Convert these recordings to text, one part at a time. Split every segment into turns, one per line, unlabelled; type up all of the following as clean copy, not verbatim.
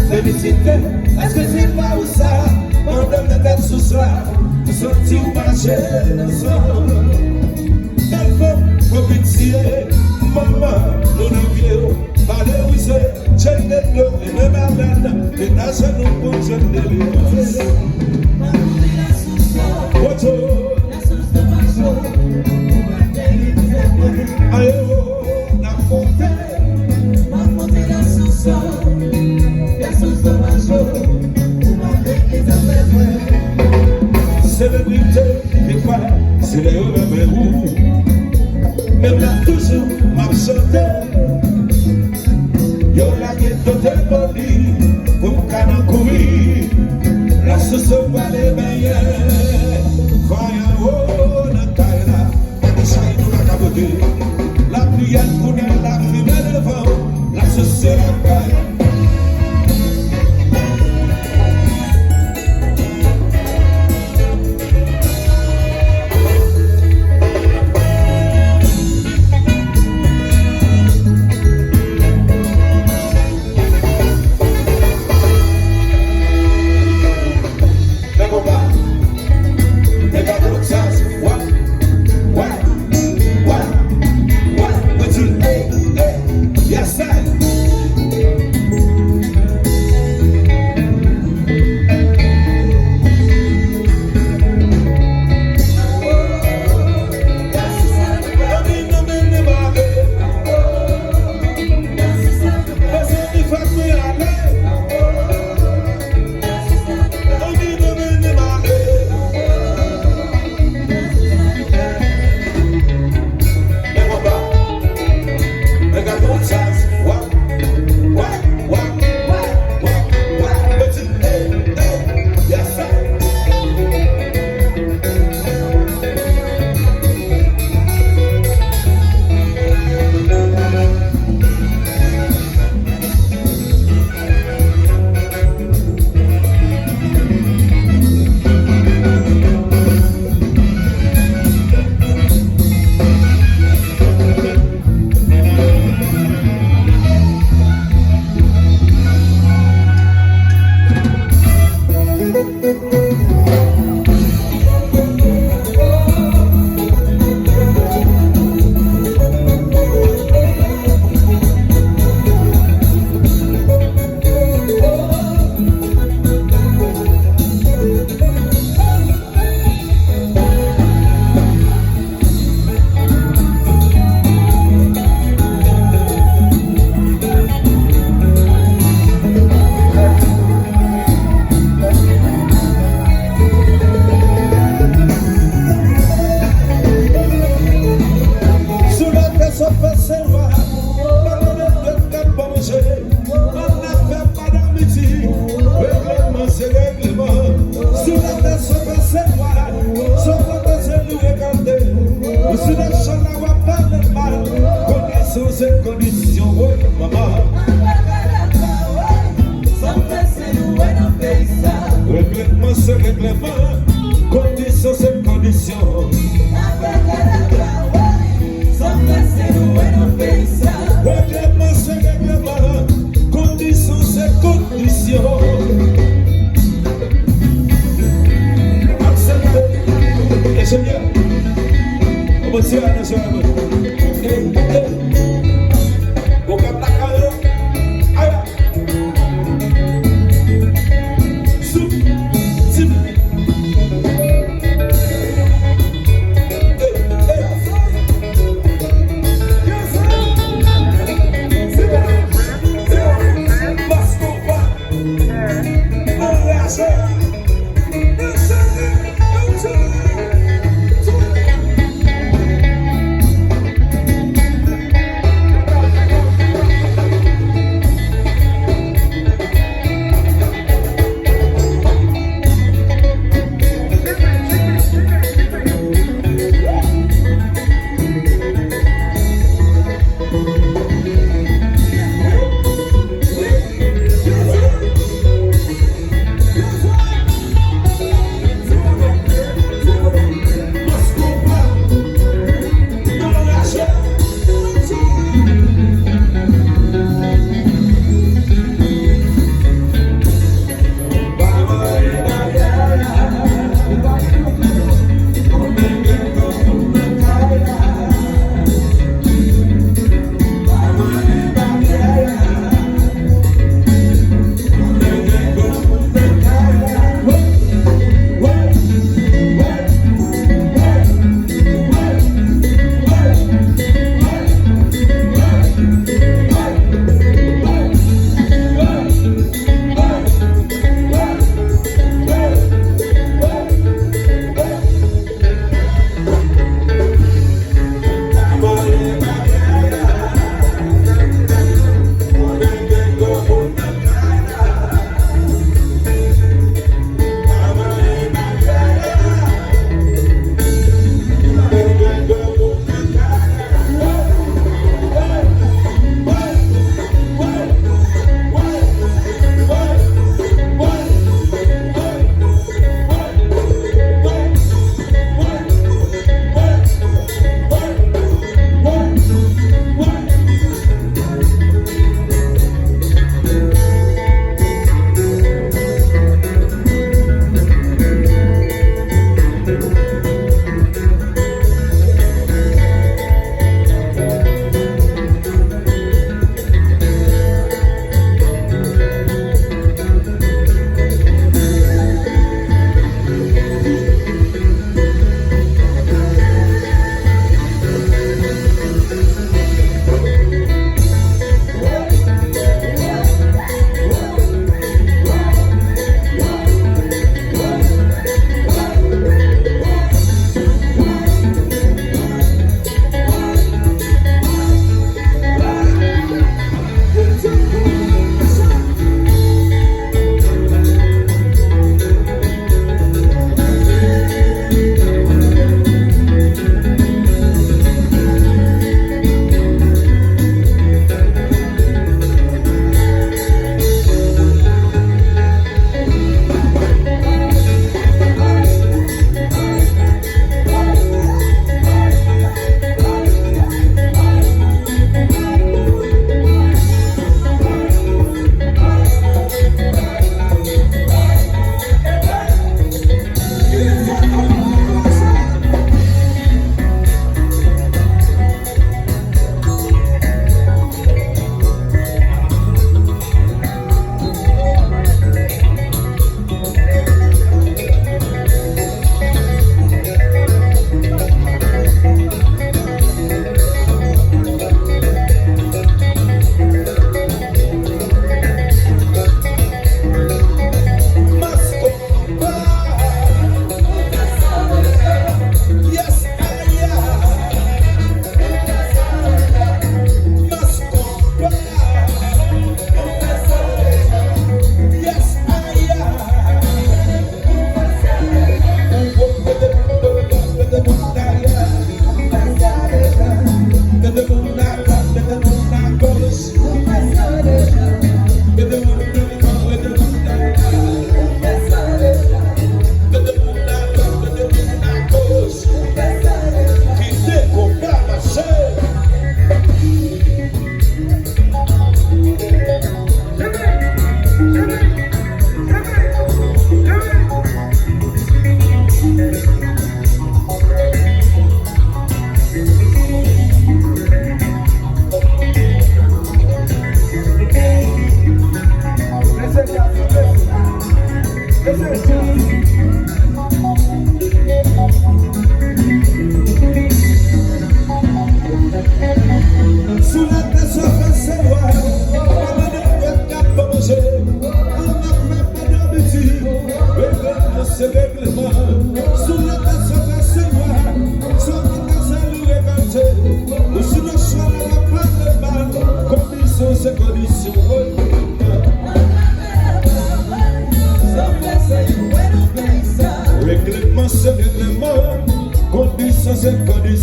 félicité, est-ce que c'est pas où ça? On donne la tête ce soir, sortir ou marcher ensemble. Faut pitié, maman, nous nous vieux, parler où c'est, j'ai des bleus et des malades, et n'a jamais pour je ne l'ai célébrité, des fois, c'est les hauts mais où? Même là, toujours, m'a chanté. Yo la guette de tes body, pour me canon courir. La sauce va les meilleurs. Voyons, oh, la taille là, on est chahi nous la caboter. La prière qu'on a, la fumée devant, la sauce c'est la paille. Cette condition, maman. Règlement, ce règlement, condition, cette condition. Règlement, ce règlement, condition, cette condition. Acceptez, et Seigneur, on va tirer à la jambe.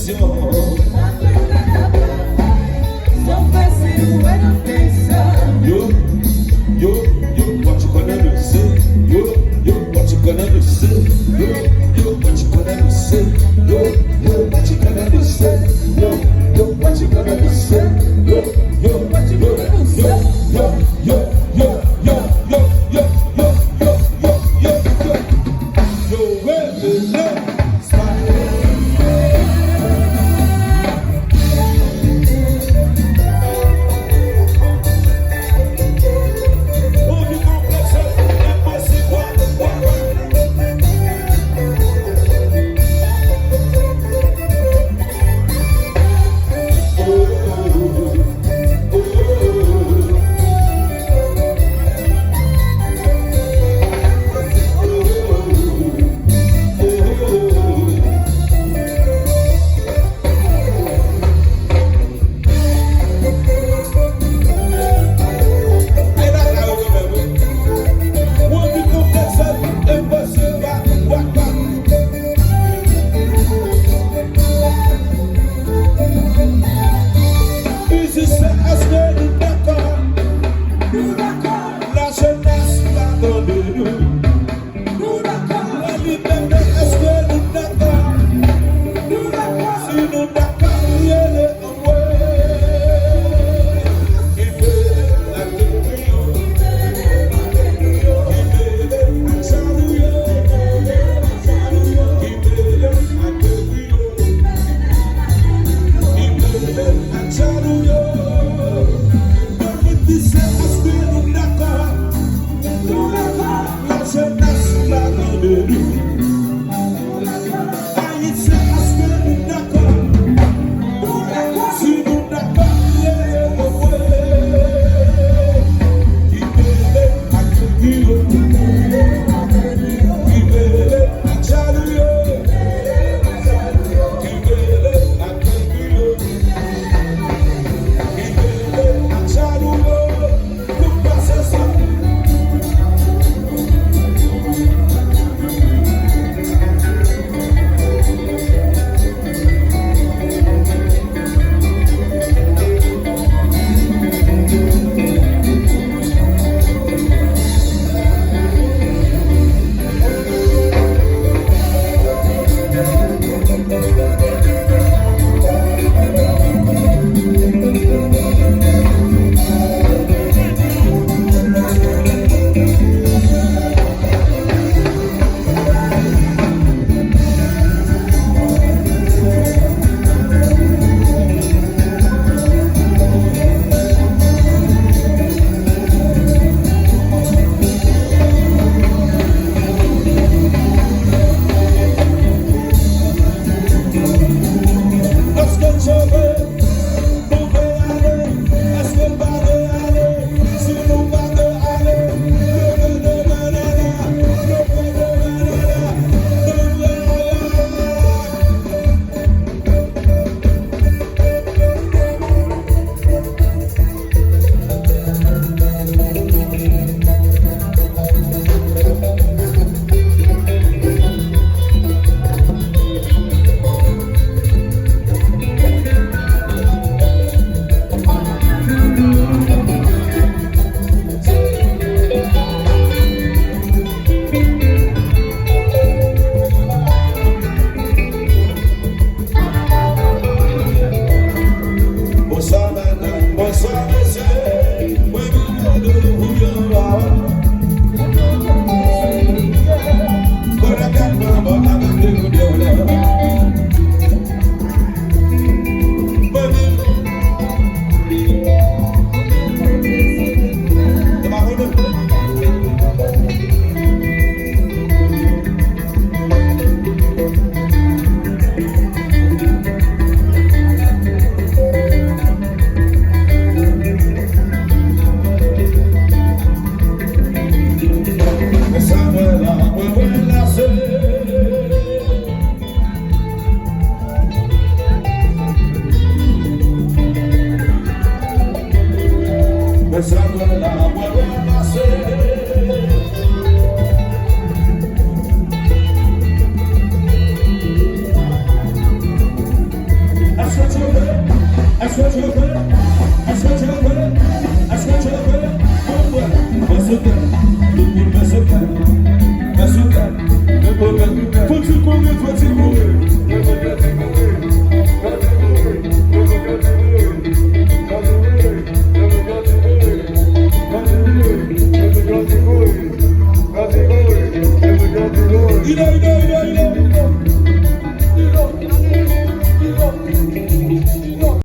pression. Yo, yo, yo, what you gonna do, say? Yo, yo, what you gonna do, say? Yo, yo, what you gonna do, say? Yo, yo, what you gonna do, say? Yo, yo, what you gonna do, say? Yo, yo, what you gonna do, say? Yo, yo, yo, yo, yo, yo, yo, yo, yo, yo, yo, yo, where the love smile. Faut-il courir, faut-il courir? Il a